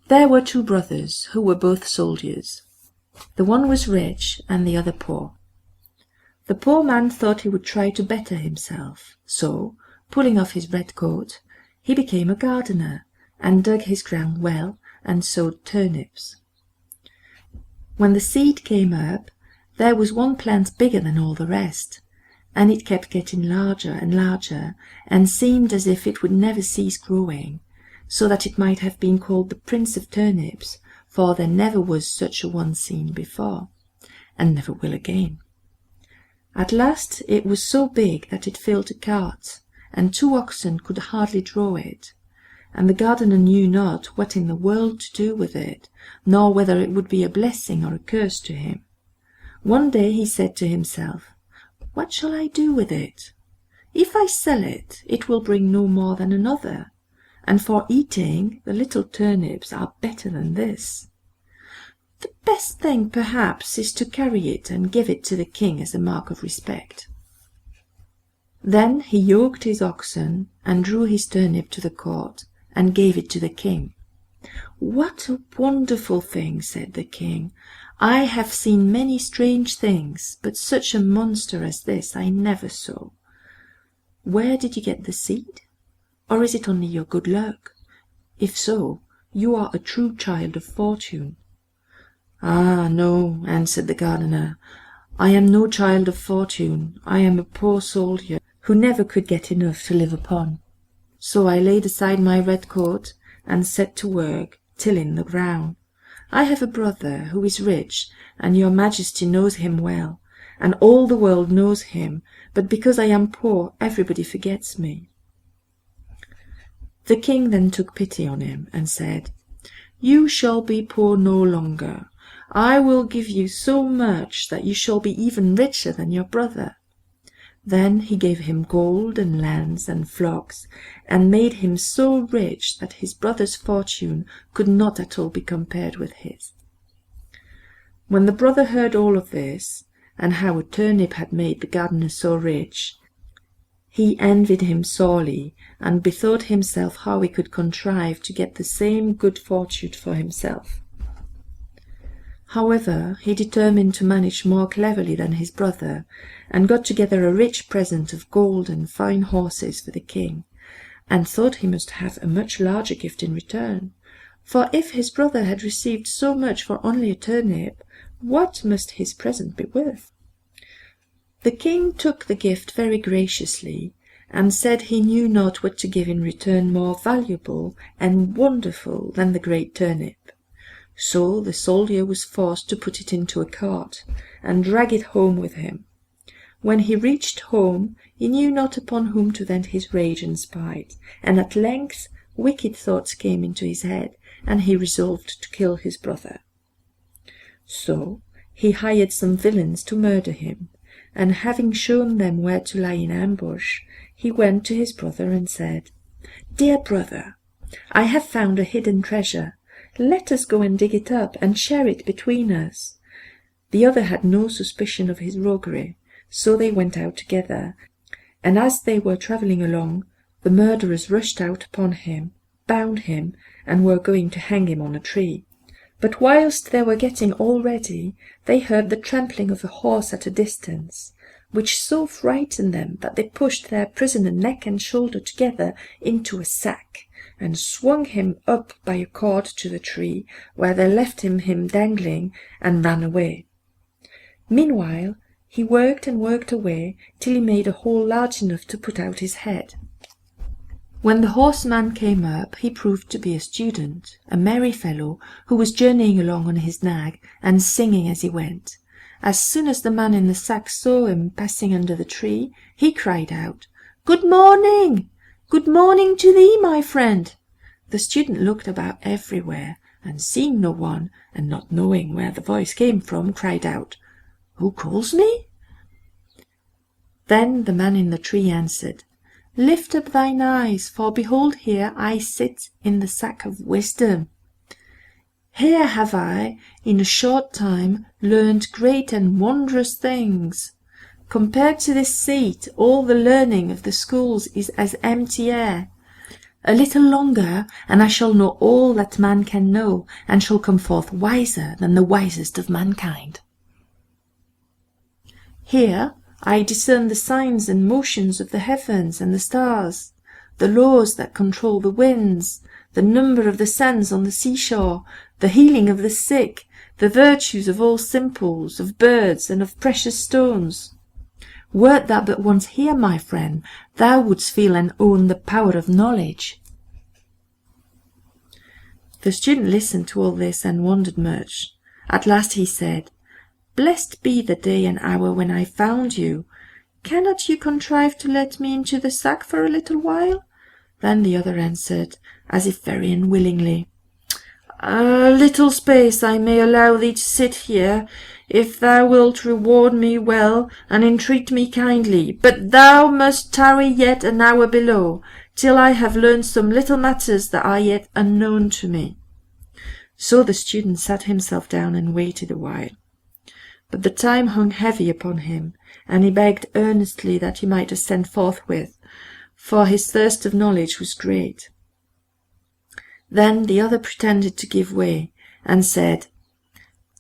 There were two brothers who were both soldiers. The one was rich and the other poor. The poor man thought he would try to better himself, so, pulling off his red coat, he became a gardener, and dug his ground well, and sowed turnips. When the seed came up, there was one plant bigger than all the rest, and it kept getting larger and larger, and seemed as if it would never cease growing, so that it might have been called the Prince of Turnips, for there never was such a one seen before, and never will again. At last it was so big that it filled a cart, and 2 oxen could hardly draw it, and the gardener knew not what in the world to do with it, nor whether it would be a blessing or a curse to him. One day he said to himself, "What shall I do with it? If I sell it, it will bring no more than another, and for eating the little turnips are better than this. The best thing, perhaps, is to carry it and give it to the king as a mark of respect." Then he yoked his oxen and drew his turnip to the court and gave it to the king. "What a wonderful thing," said the king. "I have seen many strange things, but such a monster as this I never saw. Where did you get the seed? Or is it only your good luck? If so, you are a true child of fortune." "Ah, no," answered the gardener, "I am no child of fortune. I am a poor soldier who never could get enough to live upon. So I laid aside my red coat and set to work tilling the ground. I have a brother who is rich, and your majesty knows him well, and all the world knows him, but because I am poor everybody forgets me." The king then took pity on him and said, "You shall be poor no longer. I will give you so much that you shall be even richer than your brother." Then he gave him gold and lands and flocks, and made him so rich that his brother's fortune could not at all be compared with his. When the brother heard all of this, and how a turnip had made the gardener so rich, he envied him sorely, and bethought himself how he could contrive to get the same good fortune for himself. However, he determined to manage more cleverly than his brother, and got together a rich present of gold and fine horses for the king, and thought he must have a much larger gift in return, for if his brother had received so much for only a turnip, what must his present be worth? The king took the gift very graciously, and said he knew not what to give in return more valuable and wonderful than the great turnip. So the soldier was forced to put it into a cart, and drag it home with him. When he reached home, he knew not upon whom to vent his rage and spite, and at length wicked thoughts came into his head, and he resolved to kill his brother. So he hired some villains to murder him, and having shown them where to lie in ambush, he went to his brother and said, "Dear brother, I have found a hidden treasure. Let us go and dig it up, and share it between us." The other had no suspicion of his roguery, so they went out together, and as they were travelling along, the murderers rushed out upon him, bound him, and were going to hang him on a tree. But whilst they were getting all ready, they heard the trampling of a horse at a distance, which so frightened them that they pushed their prisoner neck and shoulder together into a sack, and swung him up by a cord to the tree, where they left him dangling, and ran away. Meanwhile he worked and worked away till he made a hole large enough to put out his head. When the horseman came up, he proved to be a student, a merry fellow, who was journeying along on his nag, and singing as he went. As soon as the man in the sack saw him passing under the tree, he cried out, "Good morning! Good morning to thee, my friend." The student looked about everywhere, and seeing no one, and not knowing where the voice came from, cried out, "Who calls me?" Then the man in the tree answered, "Lift up thine eyes, for behold here I sit in the sack of wisdom. Here have I, in a short time, learned great and wondrous things. Compared to this seat, all the learning of the schools is as empty air. A little longer, and I shall know all that man can know, and shall come forth wiser than the wisest of mankind. Here I discern the signs and motions of the heavens and the stars, the laws that control the winds, the number of the sands on the seashore, the healing of the sick, the virtues of all simples, of birds and of precious stones. Wert thou but once here, my friend, thou wouldst feel and own the power of knowledge. The student listened to all this and wondered much. At last he said, "Blessed be the day and hour when I found you. Cannot you contrive to let me into the sack for a little while?" Then the other answered, as if very unwillingly, "A little space I may allow thee to sit here, if thou wilt reward me well and entreat me kindly, but thou must tarry yet an hour below, till I have learned some little matters that are yet unknown to me." So the student sat himself down and waited a while. But the time hung heavy upon him, and he begged earnestly that he might ascend forthwith, for his thirst of knowledge was great. Then the other pretended to give way, and said,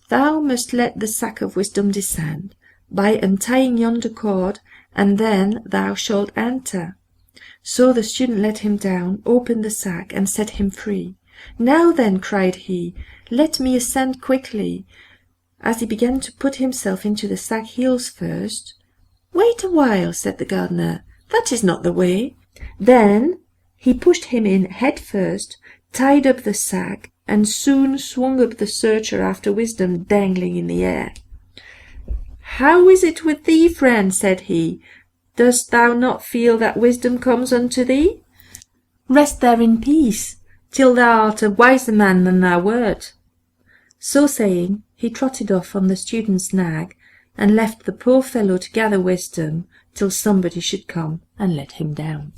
"Thou must let the sack of wisdom descend, by untying yonder cord, and then thou shalt enter." So the student let him down, opened the sack, and set him free. "Now then," cried he, "let me ascend quickly." As he began to put himself into the sack heels first, "Wait a while," said the gardener, "that is not the way." Then he pushed him in head first, tied up the sack, and soon swung up the searcher after wisdom dangling in the air. "How is it with thee, friend?" said he. "Dost thou not feel that wisdom comes unto thee? Rest there in peace, till thou art a wiser man than thou wert." So saying, he trotted off on the student's nag, and left the poor fellow to gather wisdom till somebody should come and let him down.